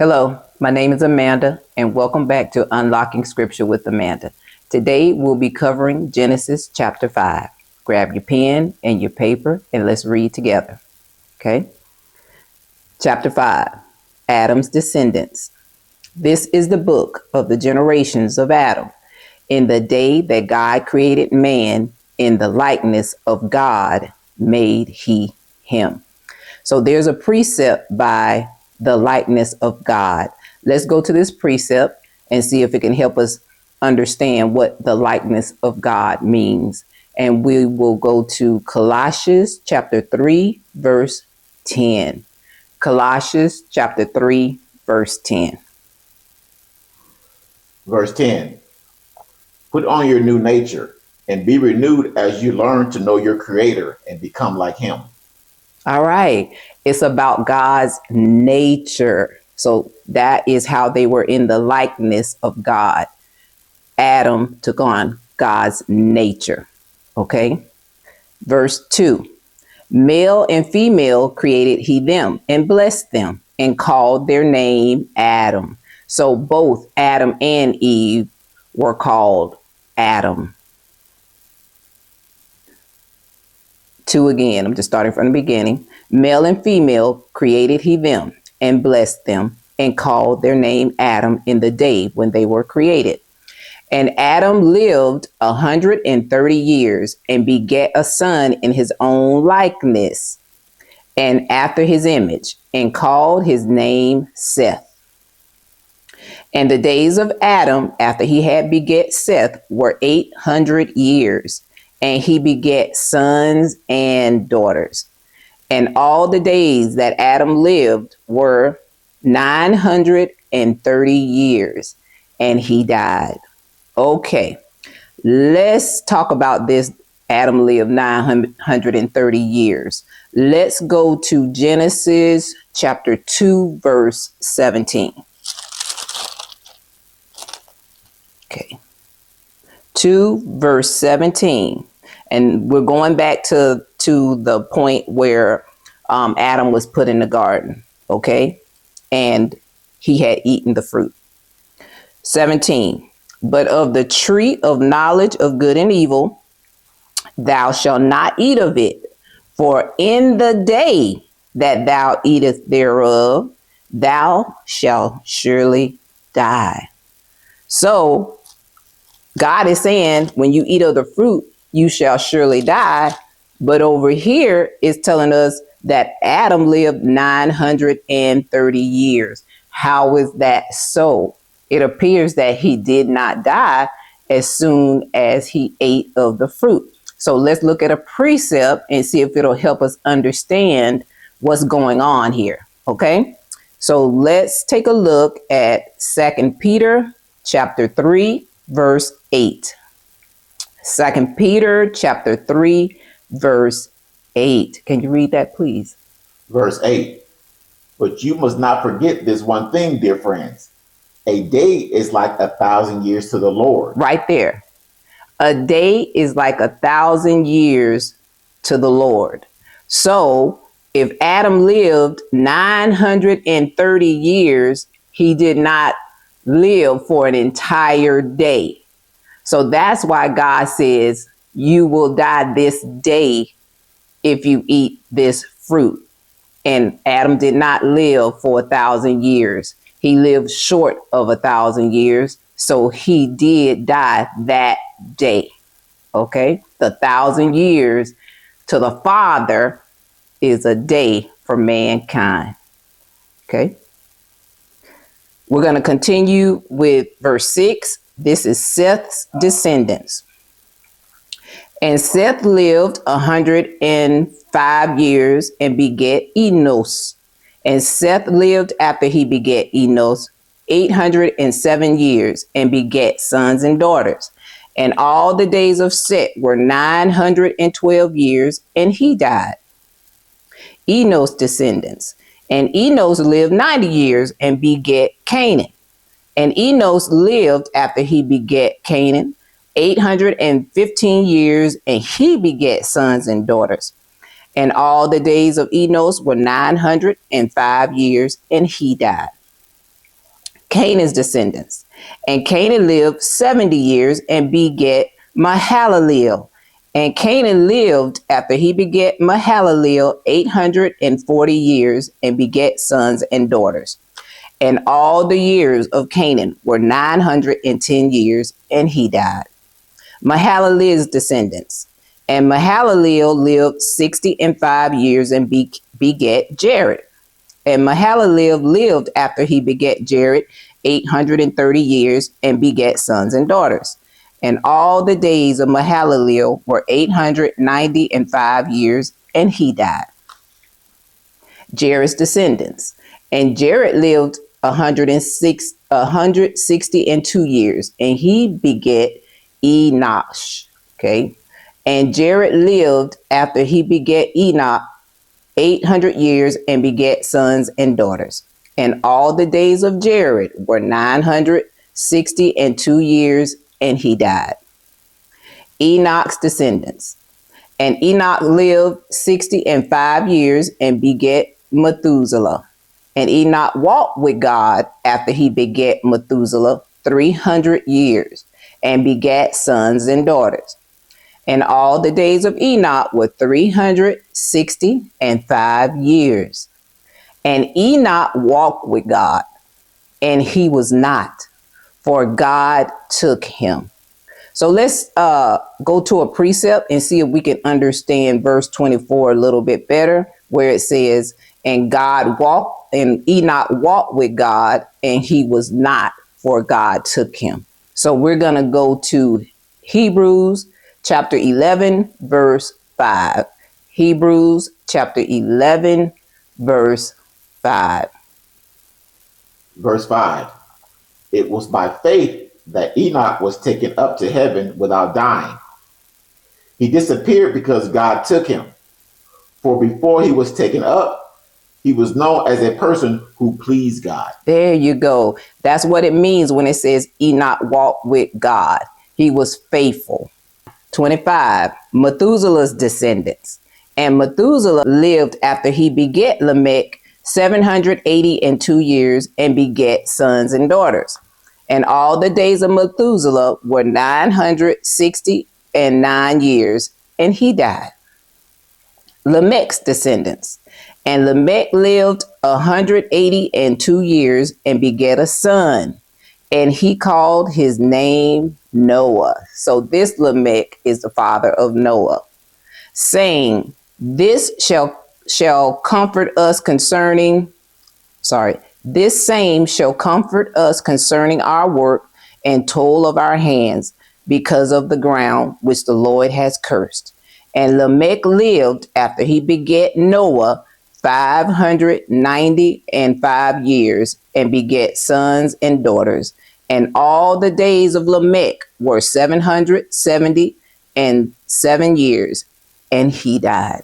Hello, my name is Amanda, and welcome back to Unlocking Scripture with Amanda. Today we'll be covering Genesis chapter 5. Grab your pen and your paper and let's read together. Okay? Chapter 5, Adam's Descendants. This is the book of the generations of Adam. In the day that God created man, in the likeness of God made he him. So there's a precept by the likeness of God. Let's go to this precept and see if it can help us understand what the likeness of God means. And we will go to Colossians chapter 3, verse 10. Colossians chapter 3, verse 10. Verse 10, put on your new nature and be renewed as you learn to know your creator and become like him. All right. It's about God's nature. So that is how they were in the likeness of God. Adam took on God's nature. Okay. Verse 2, male and female created he them and blessed them and called their name Adam. So both Adam and Eve were called Adam. 2 again, I'm just starting from the beginning. Male and female created he them and blessed them and called their name Adam in the day when they were created. And Adam lived 130 years and begat a son in his own likeness and after his image, and called his name Seth. And the days of Adam after he had beget Seth were 800 years, and he begat sons and daughters. And all the days that Adam lived were 930 years, and he died. Okay, let's talk about this. Adam lived 930 years. Let's go to Genesis chapter 2, verse 17. Okay, 2, verse 17. And we're going back to the point where Adam was put in the garden, okay? And he had eaten the fruit. 17. But of the tree of knowledge of good and evil, thou shalt not eat of it, for in the day that thou eatest thereof, thou shalt surely die. So God is saying, when you eat of the fruit, you shall surely die. But over here is telling us that Adam lived 930 years. How is that so? It appears that he did not die as soon as he ate of the fruit. So let's look at a precept and see if it'll help us understand what's going on here. Okay, so let's take a look at 2 Peter chapter 3, verse 8. 2 Peter chapter 3, verse 8. Can you read that, please? Verse 8, but you must not forget this one thing, dear friends. A day is like 1,000 years to the Lord. Right there. A day is like 1,000 years to the Lord. So if Adam lived 930 years, he did not live for an entire day. So that's why God says you will die this day if you eat this fruit. And Adam did not live for 1,000 years. He lived short of 1,000 years. So he did die that day. Okay. The 1,000 years to the Father is a day for mankind. Okay. We're going to continue with verse 6. This is Seth's descendants. And Seth lived 105 years and begat Enos. And Seth lived after he begat Enos 807 years and begat sons and daughters. And all the days of Seth were 912 years, and he died. Enos' descendants. And Enos lived 90 years and begat Canaan. And Enos lived after he begat Canaan 815 years, and he begat sons and daughters. And all the days of Enos were 905 years, and he died. Canaan's descendants. And Canaan lived 70 years and begat Mahalalel. And Canaan lived after he begat Mahalalel 840 years and begat sons and daughters. And all the years of Canaan were 910 years, and he died. Mahalalel's descendants. And Mahalalel lived 65 years and begat Jared. And Mahalalel lived after he begat Jared 830 years and begat sons and daughters. And all the days of Mahalalel were 895 years, and he died. Jared's descendants. And Jared lived 162 years, and he begat Enosh. Okay. And Jared lived after he begat Enoch 800 years and begat sons and daughters. And all the days of Jared were 962 years, and he died. Enoch's descendants. And Enoch lived 65 years and begat Methuselah. And Enoch walked with God after he begat Methuselah 300 years and begat sons and daughters. And all the days of Enoch were 365 years. And Enoch walked with God, and he was not, for God took him. So let's go to a precept and see if we can understand verse 24 a little bit better, where it says, and Enoch walked with God, and he was not, for God took him. So we're going to go to Hebrews chapter 11, verse 5. Hebrews chapter 11, verse 5. Verse 5. It was by faith that Enoch was taken up to heaven without dying. He disappeared because God took him. For before he was taken up, he was known as a person who pleased God. There you go. That's what it means when it says Enoch walked with God. He was faithful. 25. Methuselah's descendants. And Methuselah lived after he begat Lamech 782 years and begat sons and daughters. And all the days of Methuselah were 969 years, and he died. Lamech's descendants. And Lamech lived 182 years and begat a son, and he called his name Noah. So this Lamech is the father of Noah, saying, this same shall comfort us concerning our work and toil of our hands, because of the ground which the Lord has cursed. And Lamech lived after he begat Noah 595 years and begat sons and daughters. And all the days of Lamech were 777 years, and he died.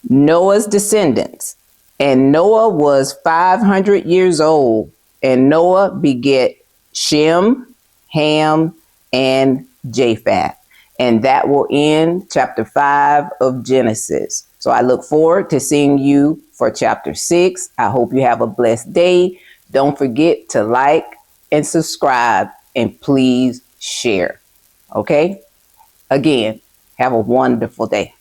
Noah's descendants. And Noah was 500 years old, and Noah begat Shem, Ham, and Ch.5. And that will end chapter 5 of Genesis. So I look forward to seeing you for chapter 6. I hope you have a blessed day. Don't forget to like and subscribe, and please share. Okay? Again, have a wonderful day.